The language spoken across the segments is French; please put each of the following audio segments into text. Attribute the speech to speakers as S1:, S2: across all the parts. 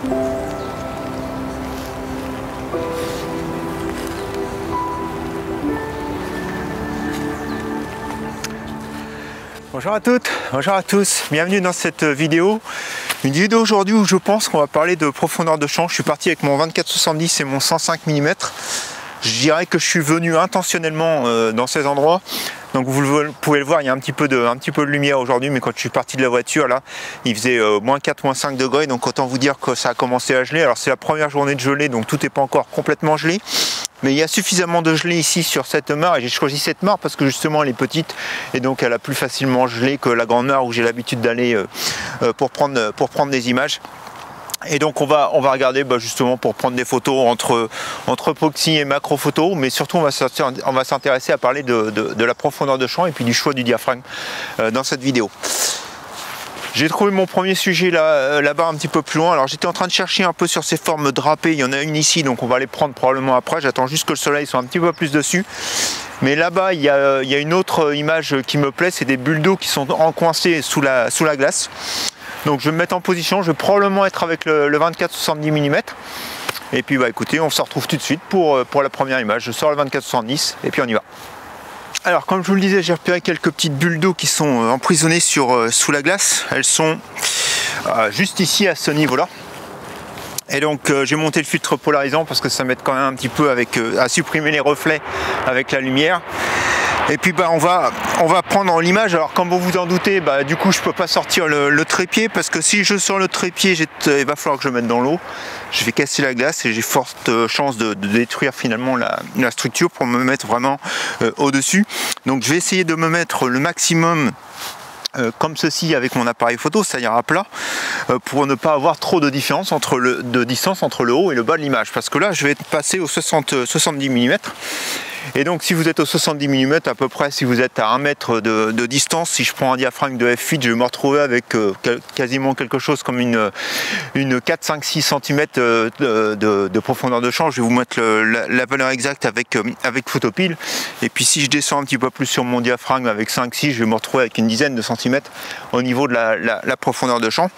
S1: Bonjour à toutes, bonjour à tous, bienvenue dans cette vidéo. Une vidéo aujourd'hui où je pense qu'on va parler de profondeur de champ. Je suis parti avec mon 24-70 et mon 105 mm. Je dirais que je suis venu intentionnellement dans ces endroits. Donc vous pouvez le voir, il y a un petit peu de lumière aujourd'hui, mais quand je suis parti de la voiture là, il faisait moins 4, moins 5 degrés, donc autant vous dire que ça a commencé à geler. Alors c'est la première journée de gelée, donc tout n'est pas encore complètement gelé. Mais il y a suffisamment de gelée ici sur cette mare, et j'ai choisi cette mare parce que justement elle est petite et donc elle a plus facilement gelé que la grande mare où j'ai l'habitude d'aller pour prendre des images. Et donc on va regarder justement pour prendre des photos entre proxy et macro photo, mais surtout on va s'intéresser à parler de la profondeur de champ et puis du choix du diaphragme dans cette vidéo. J'ai trouvé mon premier sujet là-bas un petit peu plus loin. Alors j'étais en train de chercher un peu sur ces formes drapées. Il y en a une ici, donc on va les prendre probablement après. J'attends juste que le soleil soit un petit peu plus dessus. Mais là-bas, il y a une autre image qui me plaît. C'est des bulles d'eau qui sont encoincées sous la glace. Donc je vais me mettre en position. Je vais probablement être avec le 24-70 mm. Et puis écoutez, on se retrouve tout de suite pour la première image. Je sors le 24-70 et puis on y va. Alors comme je vous le disais, j'ai repéré quelques petites bulles d'eau qui sont emprisonnées sous la glace. Elles sont juste ici à ce niveau-là. Et donc j'ai monté le filtre polarisant parce que ça m'aide quand même un petit peu à supprimer les reflets avec la lumière. Et puis on va prendre l'image. Alors comme vous vous en doutez, du coup je peux pas sortir le trépied parce que si je sors le trépied, il va falloir que je le mette dans l'eau. Je vais casser la glace et j'ai forte chance de détruire finalement la structure pour me mettre vraiment au-dessus. Donc je vais essayer de me mettre le maximum comme ceci avec mon appareil photo, ça ira plat, pour ne pas avoir trop de différence de distance entre le haut et le bas de l'image. Parce que là je vais passer au 70 mm. Et donc si vous êtes au 70 mm à peu près, si vous êtes à 1 mètre de distance, si je prends un diaphragme de f8, je vais me retrouver avec quasiment quelque chose comme une 4, 5, 6 cm de profondeur de champ. Je vais vous mettre la valeur exacte avec photopile. Et puis si je descends un petit peu plus sur mon diaphragme avec 5, 6, je vais me retrouver avec une dizaine de centimètres au niveau de la profondeur de champ.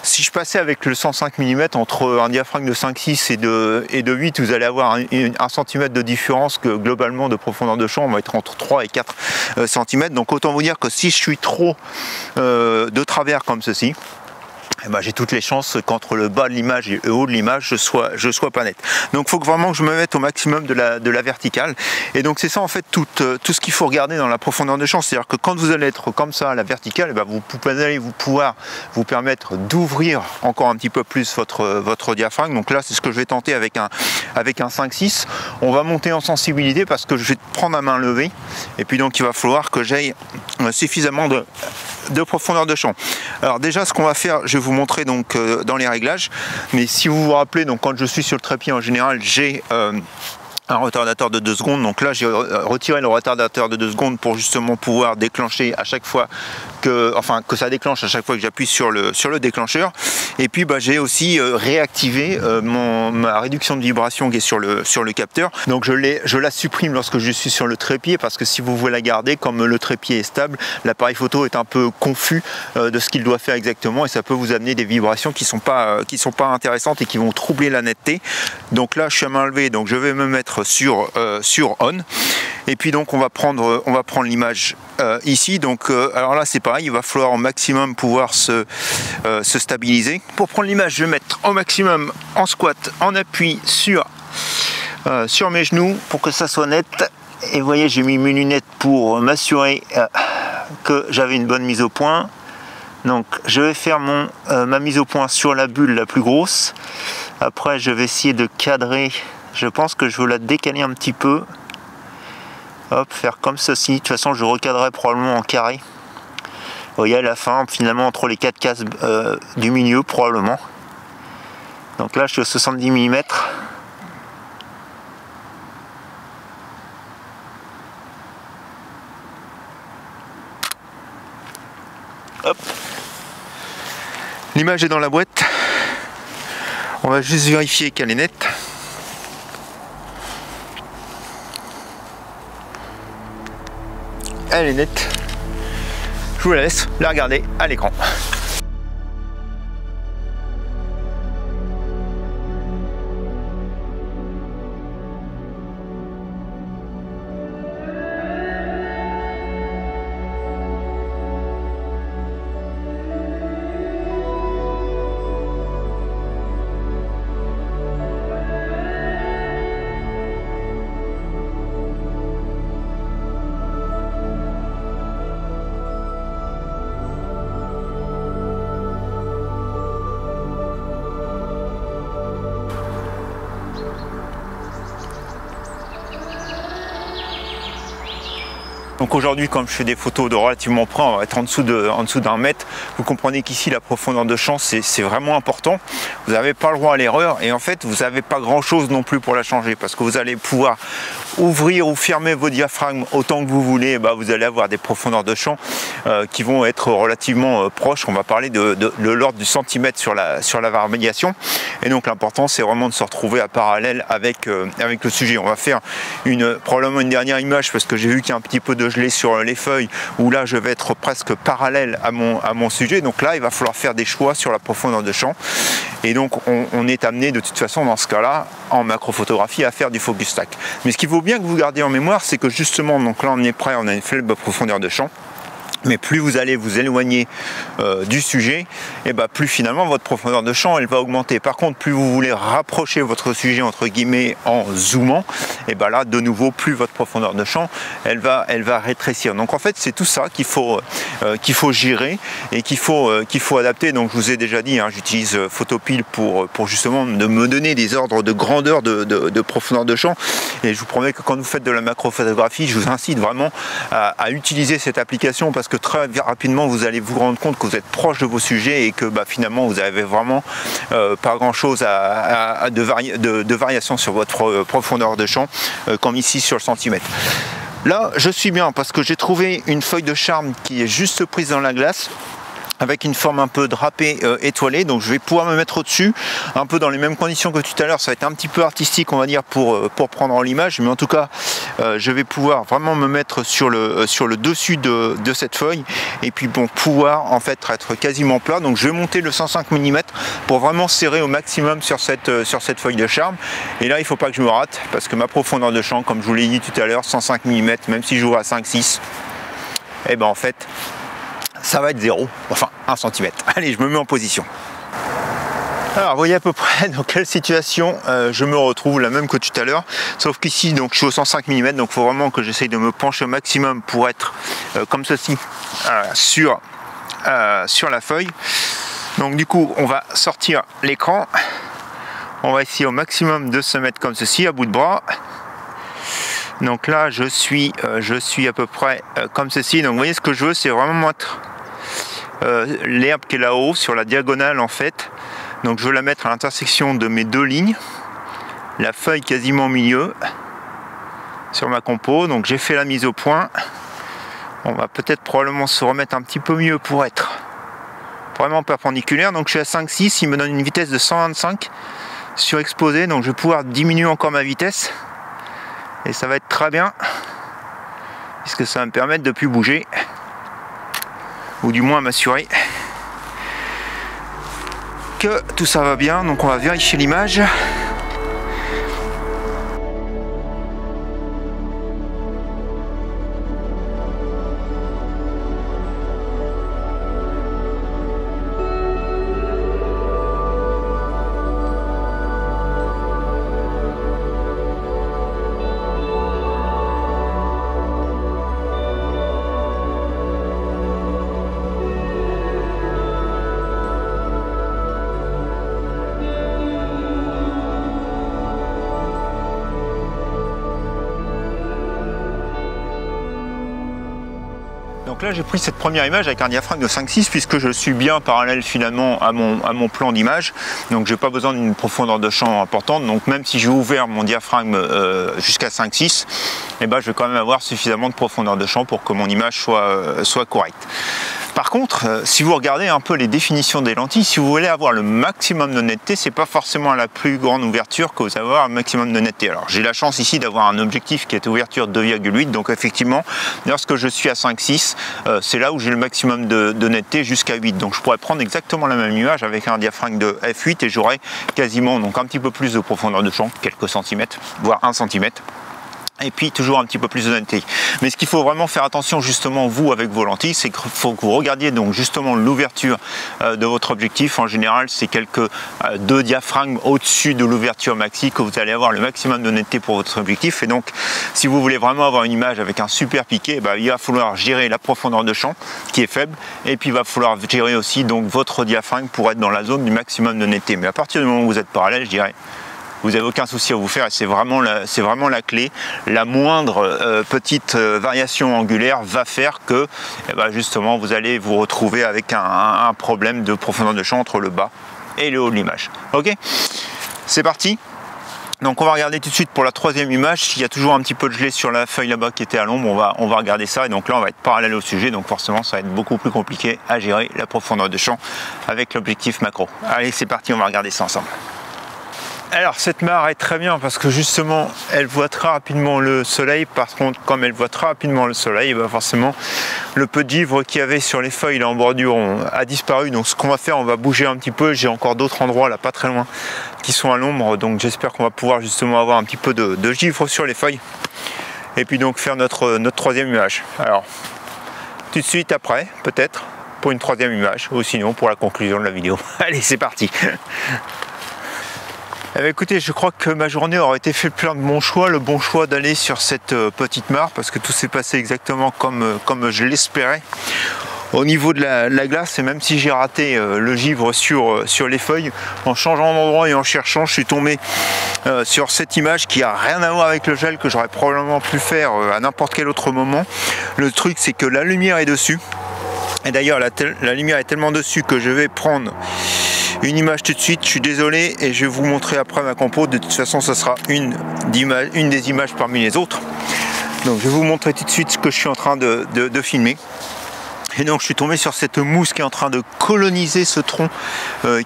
S1: Si je passais avec le 105 mm entre un diaphragme de 5, 6 et de 8, vous allez avoir 1 cm de différence que globalement de profondeur de champ, on va être entre 3 et 4 cm. Donc autant vous dire que si je suis trop de travers comme ceci, j'ai toutes les chances qu'entre le bas de l'image et le haut de l'image, je sois pas net. Donc il faut vraiment que je me mette au maximum de la verticale. Et donc c'est ça en fait tout ce qu'il faut regarder dans la profondeur de champ. C'est-à-dire que quand vous allez être comme ça à la verticale, vous allez pouvoir vous permettre d'ouvrir encore un petit peu plus votre diaphragme. Donc là c'est ce que je vais tenter avec un 5-6. On va monter en sensibilité parce que je vais prendre à main levée. Et puis donc il va falloir que j'aille suffisamment de profondeur de champ. Alors déjà ce qu'on va faire, je vais vous montrer donc dans les réglages, mais si vous vous rappelez, donc quand je suis sur le trépied en général, j'ai un retardateur de 2 secondes. Donc là j'ai retiré le retardateur de 2 secondes pour justement pouvoir déclencher à chaque fois que ça déclenche à chaque fois que j'appuie sur le déclencheur. Et puis j'ai aussi réactivé ma réduction de vibration qui est sur le capteur. Donc je la supprime lorsque je suis sur le trépied parce que si vous voulez la garder, comme le trépied est stable, l'appareil photo est un peu confus de ce qu'il doit faire exactement et ça peut vous amener des vibrations qui sont pas intéressantes et qui vont troubler la netteté. Donc là je suis à main levée, donc je vais me mettre sur on. Et puis donc on va prendre l'image ici. Donc alors là c'est pareil, il va falloir au maximum pouvoir se stabiliser. Pour prendre l'image, je vais mettre au maximum en squat, en appui sur mes genoux pour que ça soit net. Et vous voyez, j'ai mis mes lunettes pour m'assurer que j'avais une bonne mise au point. Donc je vais faire ma mise au point sur la bulle la plus grosse. Après je vais essayer de cadrer. Je pense que je veux la décaler un petit peu. Hop, faire comme ceci. De toute façon, je recadrerai probablement en carré. Vous voyez, à la fin, finalement, entre les 4 cases du milieu, probablement. Donc là, je suis au 70 mm. Hop. L'image est dans la boîte. On va juste vérifier qu'elle est nette. Elle est nette. Je vous laisse la regarder à l'écran. Donc aujourd'hui, comme je fais des photos de relativement près, on va être en dessous d'un mètre. Vous comprenez qu'ici la profondeur de champ c'est vraiment important. Vous n'avez pas le droit à l'erreur et en fait vous n'avez pas grand chose non plus pour la changer, parce que vous allez pouvoir ouvrir ou fermer vos diaphragmes autant que vous voulez. Vous allez avoir des profondeurs de champ qui vont être relativement proches. On va parler de l'ordre du centimètre sur la variation, et donc l'important c'est vraiment de se retrouver à parallèle avec le sujet. On va faire probablement une dernière image, parce que j'ai vu qu'il y a un petit peu de gelée sur les feuilles, où là je vais être presque parallèle à mon sujet. Donc là il va falloir faire des choix sur la profondeur de champ, et donc on est amené de toute façon dans ce cas là en macrophotographie à faire du focus stack. Mais ce qu'il faut bien que vous gardiez en mémoire, c'est que justement, donc là on est prêt, on a une faible profondeur de champ, mais plus vous allez vous éloigner du sujet, et plus finalement votre profondeur de champ elle va augmenter. Par contre, plus vous voulez rapprocher votre sujet entre guillemets en zoomant, et là de nouveau plus votre profondeur de champ elle va rétrécir. Donc en fait c'est tout ça qu'il faut gérer et qu'il faut adapter. Donc je vous ai déjà dit, j'utilise Photopil pour justement me donner des ordres de grandeur de profondeur de champ, et je vous promets que quand vous faites de la macrophotographie, je vous incite vraiment à utiliser cette application, parce que très rapidement vous allez vous rendre compte que vous êtes proche de vos sujets et que finalement vous avez vraiment pas grand chose de variation sur votre profondeur de champ, comme ici sur le centimètre. Là je suis bien parce que j'ai trouvé une feuille de charme qui est juste prise dans la glace, avec une forme un peu drapée étoilée. Donc je vais pouvoir me mettre au-dessus, un peu dans les mêmes conditions que tout à l'heure. Ça va être un petit peu artistique on va dire pour prendre l'image, mais en tout cas je vais pouvoir vraiment me mettre sur le dessus de cette feuille, et puis pouvoir en fait être quasiment plat. Donc je vais monter le 105 mm pour vraiment serrer au maximum sur cette feuille de charme. Et là il ne faut pas que je me rate, parce que ma profondeur de champ, comme je vous l'ai dit tout à l'heure, 105 mm, même si j'ouvre à 5-6, en fait ça va être 0, enfin 1 cm. Allez, je me mets en position. Alors, vous voyez à peu près dans quelle situation je me retrouve, la même que tout à l'heure, sauf qu'ici, donc je suis au 105 mm, donc il faut vraiment que j'essaye de me pencher au maximum pour être comme ceci sur la feuille. Donc du coup, on va sortir l'écran, on va essayer au maximum de se mettre comme ceci, à bout de bras. Donc là, je suis à peu près comme ceci. Donc vous voyez, ce que je veux, c'est vraiment mettre l'herbe qui est là-haut, sur la diagonale en fait. Donc je veux la mettre à l'intersection de mes deux lignes, la feuille quasiment au milieu, sur ma compo. Donc j'ai fait la mise au point. On va peut-être probablement se remettre un petit peu mieux pour être vraiment perpendiculaire. Donc je suis à 5,6, il me donne une vitesse de 125 surexposée. Donc je vais pouvoir diminuer encore ma vitesse. Et ça va être très bien, puisque ça va me permettre de ne plus bouger, ou du moins m'assurer que tout ça va bien. Donc on va vérifier l'image. Donc là j'ai pris cette première image avec un diaphragme de 5,6, puisque je suis bien parallèle finalement à mon plan d'image. Donc j'ai pas besoin d'une profondeur de champ importante. Donc même si j'ai ouvert mon diaphragme jusqu'à 5,6, je vais quand même avoir suffisamment de profondeur de champ pour que mon image soit correcte. Par contre, si vous regardez un peu les définitions des lentilles, si vous voulez avoir le maximum de netteté, c'est pas forcément la plus grande ouverture que vous allez avoir un maximum de netteté. Alors j'ai la chance ici d'avoir un objectif qui est ouverture 2,8, donc effectivement, lorsque je suis à 5,6, c'est là où j'ai le maximum de netteté jusqu'à 8. Donc je pourrais prendre exactement la même image avec un diaphragme de f8 et j'aurais quasiment donc un petit peu plus de profondeur de champ, quelques centimètres, voire 1 cm. Et puis toujours un petit peu plus de netteté. Mais ce qu'il faut vraiment faire attention justement vous avec vos lentilles, c'est qu'il faut que vous regardiez donc justement l'ouverture de votre objectif. En général c'est quelques 2 diaphragmes au-dessus de l'ouverture maxi que vous allez avoir le maximum de netteté pour votre objectif. Et donc si vous voulez vraiment avoir une image avec un super piqué, il va falloir gérer la profondeur de champ qui est faible, et puis il va falloir gérer aussi donc votre diaphragme pour être dans la zone du maximum de netteté. Mais à partir du moment où vous êtes parallèle, je dirais vous n'avez aucun souci à vous faire et c'est vraiment la clé. La moindre petite variation angulaire va faire que justement vous allez vous retrouver avec un problème de profondeur de champ entre le bas et le haut de l'image. Ok, c'est parti. Donc on va regarder tout de suite pour la troisième image. Il y a toujours un petit peu de gelée sur la feuille là-bas qui était à l'ombre. On va regarder ça. Et donc là, on va être parallèle au sujet. Donc forcément, ça va être beaucoup plus compliqué à gérer la profondeur de champ avec l'objectif macro. Allez, c'est parti, on va regarder ça ensemble. Alors cette mare est très bien parce que justement elle voit très rapidement le soleil. Par contre, comme elle voit très rapidement le soleil, forcément le peu de givre qu'il y avait sur les feuilles là en bordure a disparu. Donc ce qu'on va faire, on va bouger un petit peu. J'ai encore d'autres endroits là pas très loin qui sont à l'ombre, donc j'espère qu'on va pouvoir justement avoir un petit peu de givre sur les feuilles et puis donc faire notre troisième image. Alors tout de suite après peut-être pour une troisième image ou sinon pour la conclusion de la vidéo. Allez, c'est parti. Eh bien, écoutez, je crois que ma journée aurait été fait plein de bons choix. Le bon choix d'aller sur cette petite mare parce que tout s'est passé exactement comme je l'espérais. Au niveau de la glace, et même si j'ai raté le givre sur les feuilles, en changeant d'endroit et en cherchant, je suis tombé sur cette image qui a rien à voir avec le gel que j'aurais probablement pu faire à n'importe quel autre moment. Le truc, c'est que la lumière est dessus. Et d'ailleurs, la lumière est tellement dessus que je vais prendre une image tout de suite. Je suis désolé et je vais vous montrer après ma compo. De toute façon, ce sera une des images parmi les autres. Donc, je vais vous montrer tout de suite ce que je suis en train de filmer. Et donc je suis tombé sur cette mousse qui est en train de coloniser ce tronc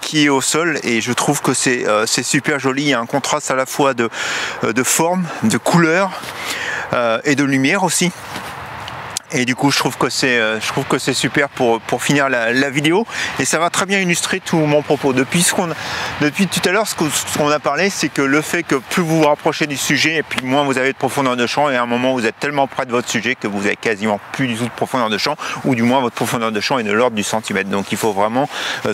S1: qui est au sol et je trouve que c'est super joli. Il y a un contraste à la fois de forme, de couleur et de lumière aussi. Et du coup je trouve que c'est super pour finir la vidéo et ça va très bien illustrer tout mon propos. Depuis tout à l'heure, ce qu'on a parlé, c'est que le fait que plus vous vous rapprochez du sujet et puis moins vous avez de profondeur de champ, et à un moment vous êtes tellement près de votre sujet que vous avez quasiment plus du tout de profondeur de champ, ou du moins votre profondeur de champ est de l'ordre du centimètre. Donc il faut vraiment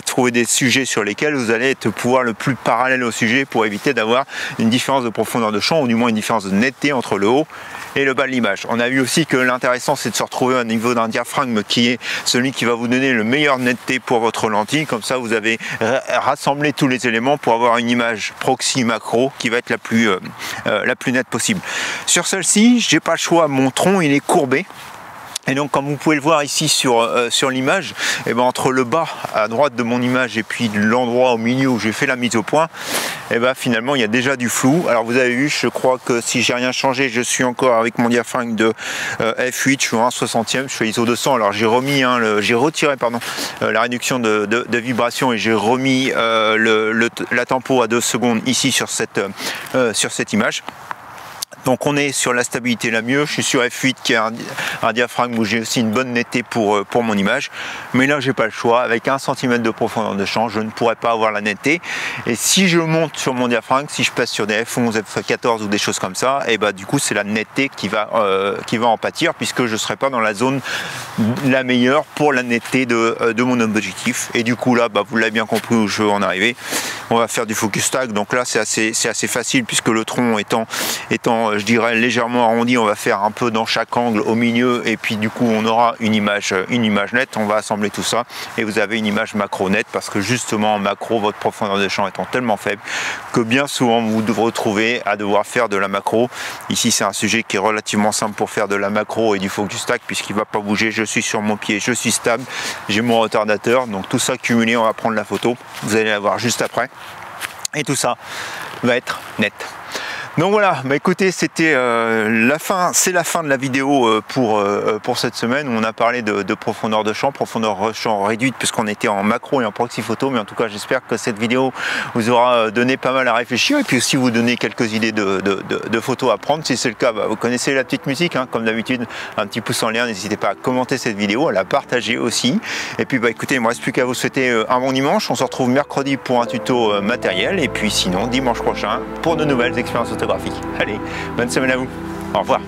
S1: trouver des sujets sur lesquels vous allez être pouvoir le plus parallèle au sujet pour éviter d'avoir une différence de profondeur de champ ou du moins une différence de netteté entre le haut et le bas de l'image. On a vu aussi que l'intéressant c'est de se retrouver au niveau d'un diaphragme qui est celui qui va vous donner le meilleur netteté pour votre lentille. Comme ça vous avez rassemblé tous les éléments pour avoir une image proxy macro qui va être la plus nette possible. Sur celle-ci, j'ai pas le choix, mon tronc il est courbé. Et donc comme vous pouvez le voir ici sur l'image, entre le bas à droite de mon image et puis l'endroit au milieu où j'ai fait la mise au point, finalement il y a déjà du flou. Alors vous avez vu, je crois que si j'ai rien changé, je suis encore avec mon diaphragme de f8, je suis en 1/60e, je suis ISO 200. Alors j'ai retiré la réduction de vibration et j'ai remis la tempo à 2 secondes ici sur cette image. Donc on est sur la stabilité la mieux. Je suis sur F8 qui est un diaphragme où j'ai aussi une bonne netteté pour mon image. Mais là j'ai pas le choix. Avec 1 cm de profondeur de champ, je ne pourrais pas avoir la netteté. Et si je monte sur mon diaphragme, si je passe sur des F11, F14 ou des choses comme ça, du coup c'est la netteté qui va en pâtir puisque je ne serai pas dans la zone la meilleure pour la netteté de mon objectif. Et du coup là, vous l'avez bien compris où je veux en arriver. On va faire du focus tag. Donc là c'est assez facile puisque le tronc étant je dirais légèrement arrondi, on va faire un peu dans chaque angle au milieu et puis du coup on aura une image nette. On va assembler tout ça et vous avez une image macro nette parce que justement en macro votre profondeur de champ étant tellement faible que bien souvent vous vous retrouvez à devoir faire de la macro. Ici c'est un sujet qui est relativement simple pour faire de la macro et du focus tag puisqu'il ne va pas bouger, je suis sur mon pied, je suis stable, j'ai mon retardateur, donc tout ça cumulé, on va prendre la photo, vous allez la voir juste après et tout ça va être net. Donc voilà, écoutez, c'était c'est la fin de la vidéo pour cette semaine où on a parlé de profondeur de champ réduite puisqu'on était en macro et en proxy photo, mais en tout cas j'espère que cette vidéo vous aura donné pas mal à réfléchir et puis aussi vous donner quelques idées de photos à prendre. Si c'est le cas, vous connaissez la petite musique, comme d'habitude, un petit pouce en l'air, n'hésitez pas à commenter cette vidéo, à la partager aussi. Et puis écoutez, il ne me reste plus qu'à vous souhaiter un bon dimanche. On se retrouve mercredi pour un tuto matériel et puis sinon dimanche prochain pour de nouvelles expériences photographiques. Allez, bonne semaine à vous. Au revoir.